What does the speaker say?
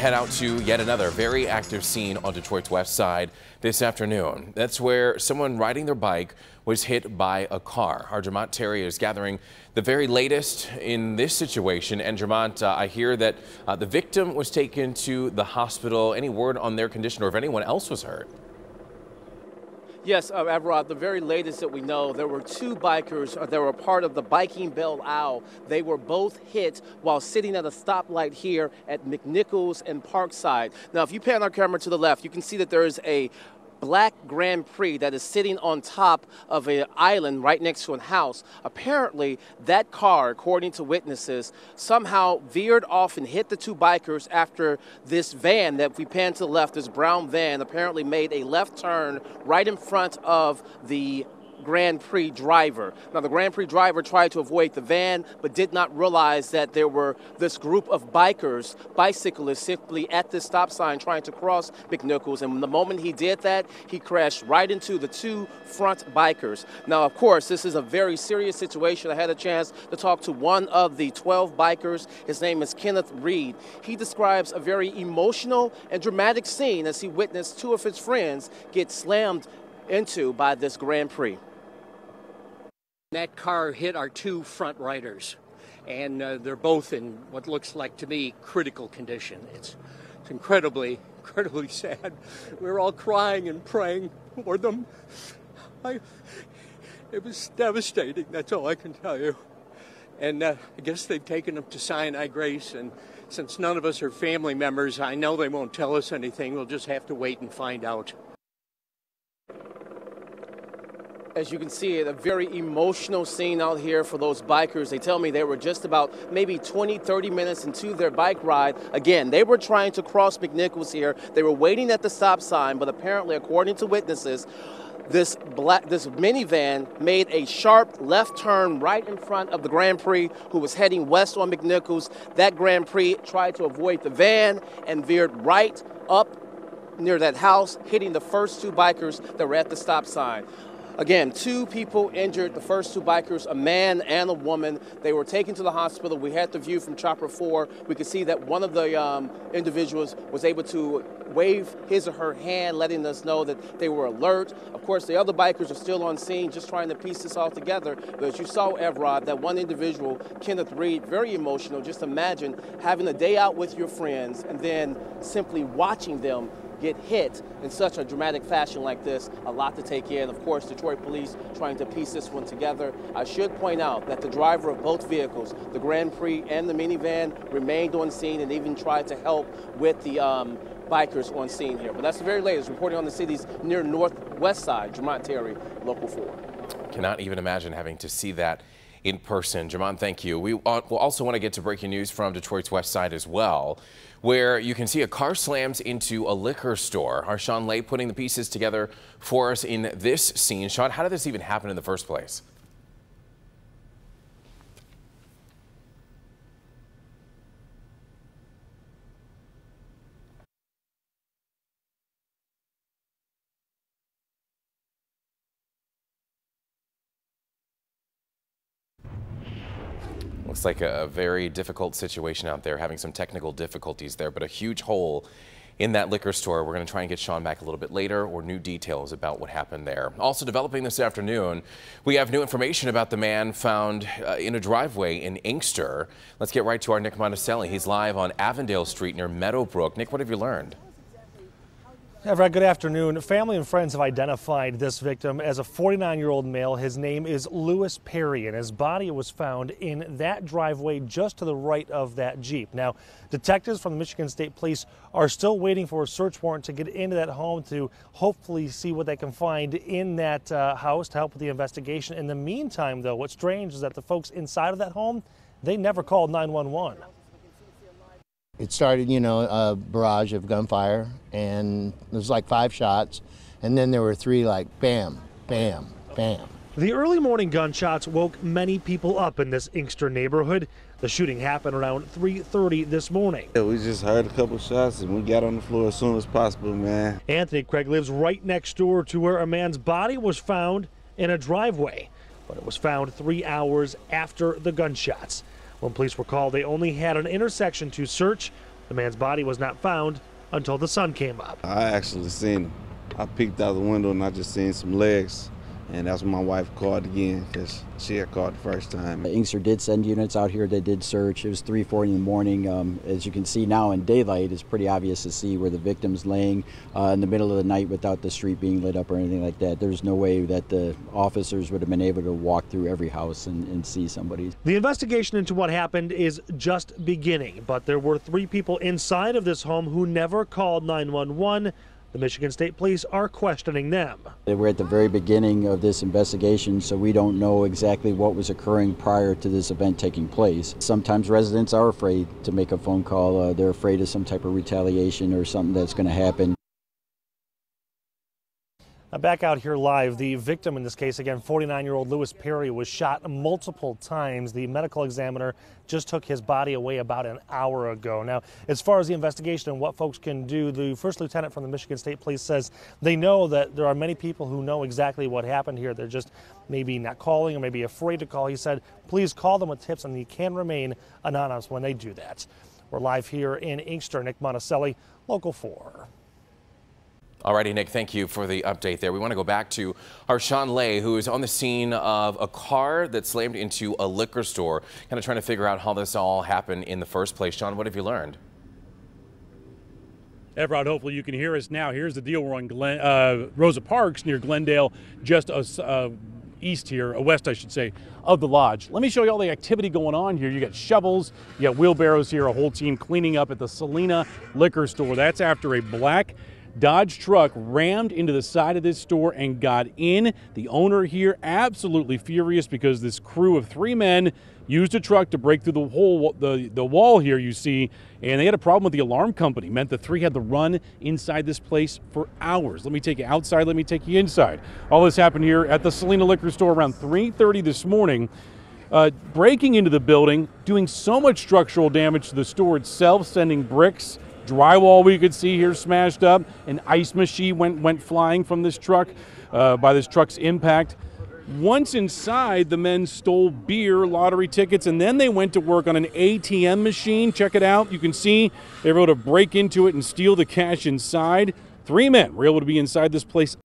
Head out to yet another very active scene on Detroit's west side this afternoon. That's where someone riding their bike was hit by a car. Our Jermont Terry is gathering the very latest in this situation. And Jermont, I hear that the victim was taken to the hospital. Any word on their condition or if anyone else was hurt? Yes, Everard, the very latest that we know, there were two bikers that were part of the Biking Bell Owl. They were both hit while sitting at a stoplight here at McNichols and Parkside. Now, if you pan our camera to the left, you can see that there is a black Grand Prix that is sitting on top of an island right next to a house. Apparently, that car, according to witnesses, somehow veered off and hit the two bikers after this van that, if we pan to the left, this brown van, apparently made a left turn right in front of the Grand Prix driver. Now, the Grand Prix driver tried to avoid the van, but did not realize that there were this group of bikers, bicyclists, simply at this stop sign trying to cross McNichols. And the moment he did that, he crashed right into the two front bikers. Now, of course, this is a very serious situation. I had a chance to talk to one of the 12 bikers. His name is Kenneth Reed. He describes a very emotional and dramatic scene as he witnessed two of his friends get slammed into by this Grand Prix. That car hit our two front riders, and they're both in what looks like to me critical condition. It's incredibly sad. We're all crying and praying for them. It was devastating, that's all I can tell you. And I guess they've taken them to Sinai Grace, and since none of us are family members, I know they won't tell us anything. We'll just have to wait and find out. As you can see, a very emotional scene out here for those bikers. They tell me they were just about maybe 20, 30 minutes into their bike ride. Again, they were trying to cross McNichols here. They were waiting at the stop sign, but apparently, according to witnesses, this minivan made a sharp left turn right in front of the Grand Prix, who was heading west on McNichols. That Grand Prix tried to avoid the van and veered right up near that house, hitting the first two bikers that were at the stop sign. Again, two people injured, the first two bikers, a man and a woman. They were taken to the hospital. We had the view from Chopper 4. We could see that one of the individuals was able to wave his or her hand, letting us know that they were alert. Of course, the other bikers are still on scene, just trying to piece this all together. But as you saw, Everard, that one individual, Kenneth Reed, very emotional. Just imagine having a day out with your friends and then simply watching them get hit in such a dramatic fashion like this. A lot to take in. Of course, Detroit police trying to piece this one together. I should point out that the driver of both vehicles, the Grand Prix and the minivan, remained on scene and even tried to help with the bikers on scene here. But that's the very latest. Reporting on the city's near northwest side, Jermont Terry, Local 4. Cannot even imagine having to see that in person. Jermont, thank you. We also want to get to breaking news from Detroit's west side as well, where you can see a car slams into a liquor store. Our Sean Lay putting the pieces together for us in this scene. Sean, how did this even happen in the first place? Looks like a very difficult situation out there, having some technical difficulties there, but a huge hole in that liquor store. We're going to try and get Sean back a little bit later, or new details about what happened there. Also developing this afternoon, we have new information about the man found in a driveway in Inkster. Let's get right to our Nick Monticelli. He's live on Avondale Street near Meadowbrook. Nick, what have you learned? Everett, good afternoon. Family and friends have identified this victim as a 49-year-old male. His name is Lewis Perry, and his body was found in that driveway just to the right of that Jeep. Now, detectives from the Michigan State Police are still waiting for a search warrant to get into that home to hopefully see what they can find in that house to help with the investigation. In the meantime, though, what's strange is that the folks inside of that home, they never called 911. It started, a barrage of gunfire, and there was like 5 shots, and then there were 3 like bam, bam, bam. The early morning gunshots woke many people up in this Inkster neighborhood. The shooting happened around 3:30 this morning. Yeah, we just heard a couple shots and we got on the floor as soon as possible, man. Anthony Craig lives right next door to where a man's body was found in a driveway, but it was found 3 hours after the gunshots. When police were called, they only had an intersection to search. The man's body was not found until the sun came up. I actually seen him. I peeked out the window and I just seen some legs. And that's when my wife called again because she had called the first time. Inkster did send units out here. They did search. It was 3:40 in the morning. As you can see now in daylight, it's pretty obvious to see where the victim's laying in the middle of the night without the street being lit up or anything like that. There's no way that the officers would have been able to walk through every house and see somebody. The investigation into what happened is just beginning, but there were 3 people inside of this home who never called 911. The Michigan State Police are questioning them. We're at the very beginning of this investigation, so we don't know exactly what was occurring prior to this event taking place. Sometimes residents are afraid to make a phone call. They're afraid of some type of retaliation or something that's going to happen. Now back out here live, the victim in this case, again, 49-year-old Lewis Perry, was shot multiple times. The medical examiner just took his body away about an hour ago. Now, as far as the investigation and what folks can do, the first lieutenant from the Michigan State Police says they know that there are many people who know exactly what happened here. They're just maybe not calling or maybe afraid to call. He said, please call them with tips and you can remain anonymous when they do that. We're live here in Inkster. Nick Monticelli, Local 4. Alrighty, Nick, thank you for the update there. We want to go back to our Sean Lay, who is on the scene of a car that slammed into a liquor store, kind of trying to figure out how this all happened in the first place. Sean, what have you learned? Everett, hopefully you can hear us now. Here's the deal. We're on Rosa Parks near Glendale, just east here, west, I should say, of the lodge. Let me show you all the activity going on here. You got shovels, you got wheelbarrows here, a whole team cleaning up at the Salina liquor store. That's after a black Dodge truck rammed into the side of this store and got in. The owner here absolutely furious because this crew of 3 men used a truck to break through the wall here you see, and they had a problem with the alarm company. Meant the 3 had to run inside this place for hours. Let me take you outside, let me take you inside. All this happened here at the Salina liquor store around 3:30 this morning. Breaking into the building, doing so much structural damage to the store itself, sending bricks, drywall we could see here smashed up. An ice machine went flying from this truck by this truck's impact. Once inside, the men stole beer, lottery tickets, and then they went to work on an ATM machine. Check it out. You can see they were able to break into it and steal the cash inside. 3 men were able to be inside this place